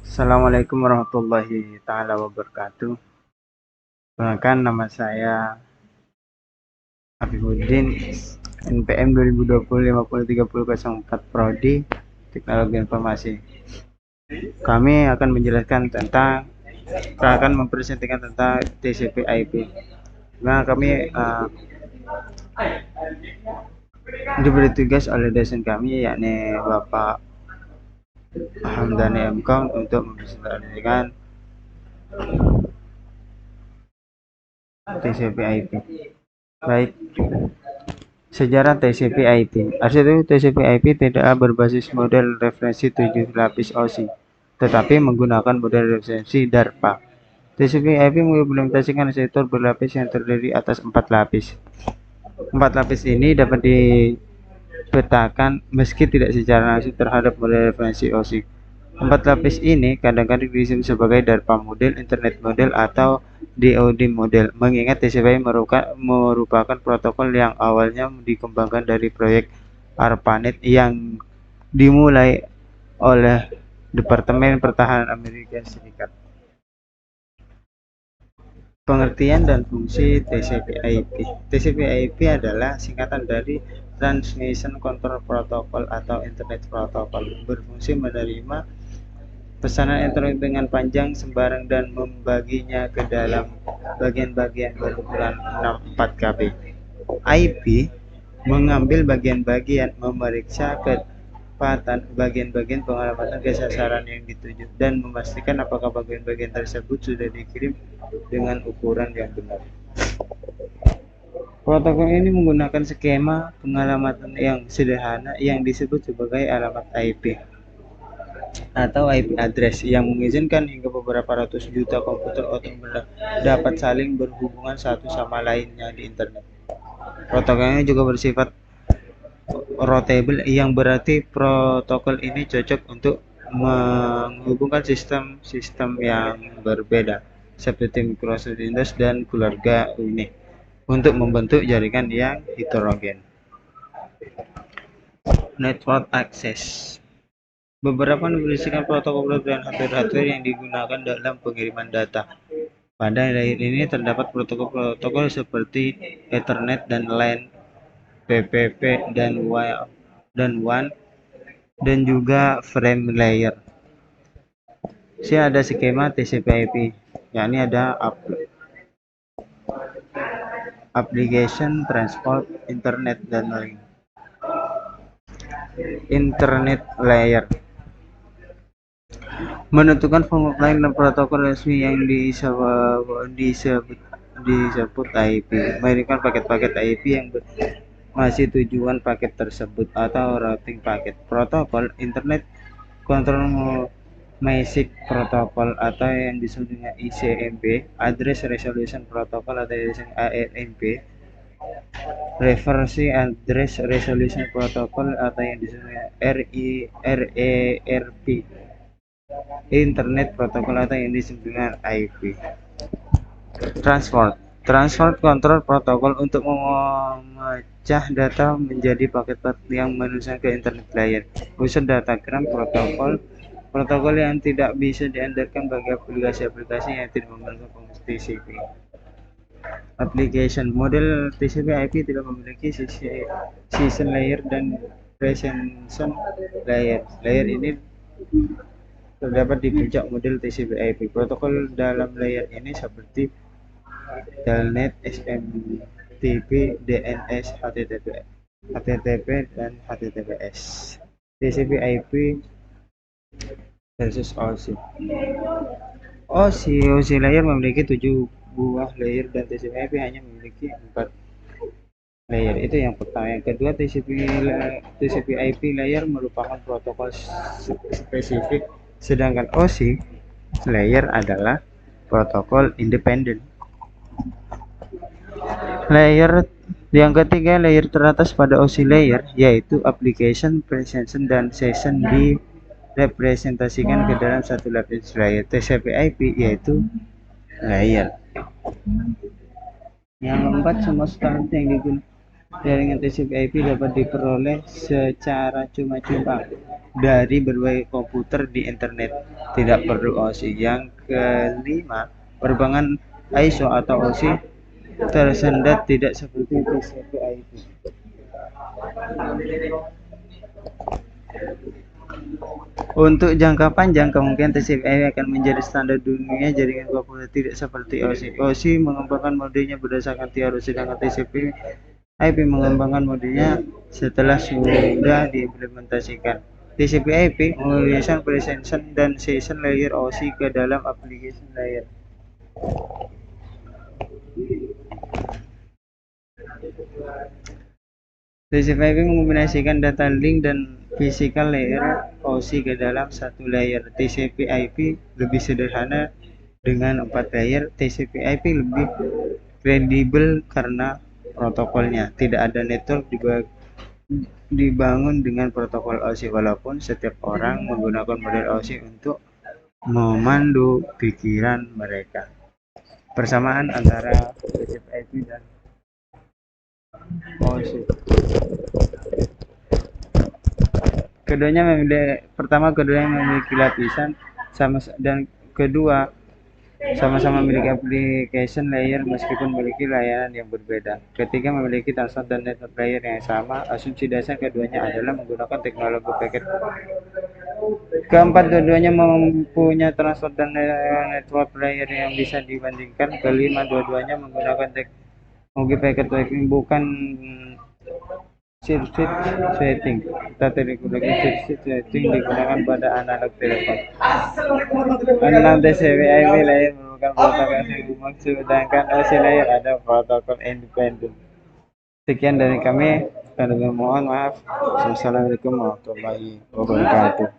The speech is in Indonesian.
Assalamualaikum warahmatullahi taala wabarakatuh. Perkenalkan nama saya Afifuddin, NPM 2020 503004 Prodi Teknologi Informasi. Kami akan menjelaskan tentang akan mempresentasikan tentang TCP/IP. Nah, kami diberi tugas oleh dosen kami yakni Bapak Hamdani MKom untuk mempresentasikan TCP/IP. Baik, sejarah TCP/IP. Arsitektur TCP/IP tidaklah berbasis model referensi 7 lapis OSI, tetapi menggunakan model referensi DARPA. TCP/IP mengimplementasikan arsitektur berlapis yang terdiri atas 4 lapis. 4 lapis ini dapat dipetakan meski tidak secara langsung terhadap model referensi OSI. 4 lapis ini kadang-kadang disebut sebagai DARPA model, Internet model, atau DoD model, mengingat TCP/IP merupakan protokol yang awalnya dikembangkan dari proyek ARPANET yang dimulai oleh Departemen Pertahanan Amerika Serikat. Pengertian dan fungsi TCP/IP. TCP/IP adalah singkatan dari Transmission Control Protocol atau Internet Protocol, berfungsi menerima pesanan internet dengan panjang sembarang dan membaginya ke dalam bagian-bagian berukuran 64 KB. IP mengambil bagian-bagian, memeriksa ketepatan bagian-bagian pengalamatan ke sasaran yang dituju, dan memastikan apakah bagian-bagian tersebut sudah dikirim dengan ukuran yang benar. Protokol ini menggunakan skema pengalamatan yang sederhana yang disebut sebagai alamat IP atau IP address yang mengizinkan hingga beberapa ratus juta komputer otonom dapat saling berhubungan satu sama lainnya di internet. Protokol ini juga bersifat routable, yang berarti protokol ini cocok untuk menghubungkan sistem-sistem yang berbeda seperti Microsoft Windows dan keluarga Unix untuk membentuk jaringan yang heterogen. Network access. Beberapa memiliki protokol dan hardware yang digunakan dalam pengiriman data. Pada layer ini terdapat protokol-protokol seperti Ethernet dan LAN, PPP dan WAN, dan juga frame layer. Sini ada skema TCP/IP, yakni ada application, transport, internet, dan link. Internet layer menentukan format lain dan protokol resmi yang disebut IP, mengirimkan paket-paket IP yang masih tujuan paket tersebut atau routing paket. Protokol Internet Control Basic Protocol atau yang disebut dengan ICMP, Address Resolution Protocol atau ARMP, Reverse Address Resolution Protocol atau yang disebut dengan RERP, Internet Protocol atau yang disebut dengan IP. Transport Control Protocol untuk memecah data menjadi paket-paket yang menuju ke internet layer. User datagram protokol yang tidak bisa diandalkan bagi aplikasi-aplikasi yang tidak menggunakan fungsi TCP. Application model TCP/IP tidak memiliki session layer dan presentation layer. Layer ini terdapat di puncak model TCP/IP. Protokol dalam layer ini seperti Telnet, SMTP, DNS, HTTP, dan HTTPS. TCP/IP versus OSI. OSI layer memiliki 7 buah layer dan TCP/IP hanya memiliki 4 layer. Itu yang pertama. Yang kedua, TCP/IP layer merupakan protokol spesifik, sedangkan OSI layer adalah protokol independen. Layer yang ketiga, layer teratas pada OSI layer, yaitu application, presentation, dan session direpresentasikan ke dalam satu lapis layer. TCP/IP yaitu layer. Yang keempat, semua standar yang digunakan Jaringan TCP/IP dapat diperoleh secara cuma-cuma dari berbagai komputer di internet, tidak perlu OSI. Yang kelima, penerbangan ISO atau OSI tersendat tidak seperti TCP/IP. Untuk jangka panjang, kemungkinan TCP/IP akan menjadi standar dunia jaringan komputer, tidak seperti OSI. OSI mengembangkan modenya berdasarkan teori, sedangkan TCP/IP mengembangkan modenya setelah sudah diimplementasikan. TCP/IP mengumpulkan presentation dan session layer OSI ke dalam application layer. TCP/IP mengombinasikan data link dan physical layer OSI ke dalam satu layer. TCP/IP lebih sederhana dengan 4 layer. TCP/IP lebih kredibel karena protokolnya. Tidak ada network dibangun dengan protokol OSI, walaupun setiap orang menggunakan model OSI untuk memandu pikiran mereka. Persamaan antara TCP/IP dan OSI. Keduanya memiliki lapisan sama, dan kedua sama-sama memiliki application layer meskipun memiliki layanan yang berbeda. Ketiga, memiliki transport dan network layer yang sama. Asumsi dasar keduanya adalah menggunakan teknologi paket. Keempat, dua-duanya mempunyai transport dan network layer yang bisa dibandingkan. Kelima, dua-duanya menggunakan teknologi paket tracking, bukan circuit setting. Teknologi circuit setting digunakan pada analog telepon. 6. TCP/IP layer merupakan protokol yang umum, sedangkan OSI layer ada protokol independen. Sekian dari kami. Mohon maaf. Assalamualaikum warahmatullahi wabarakatuh.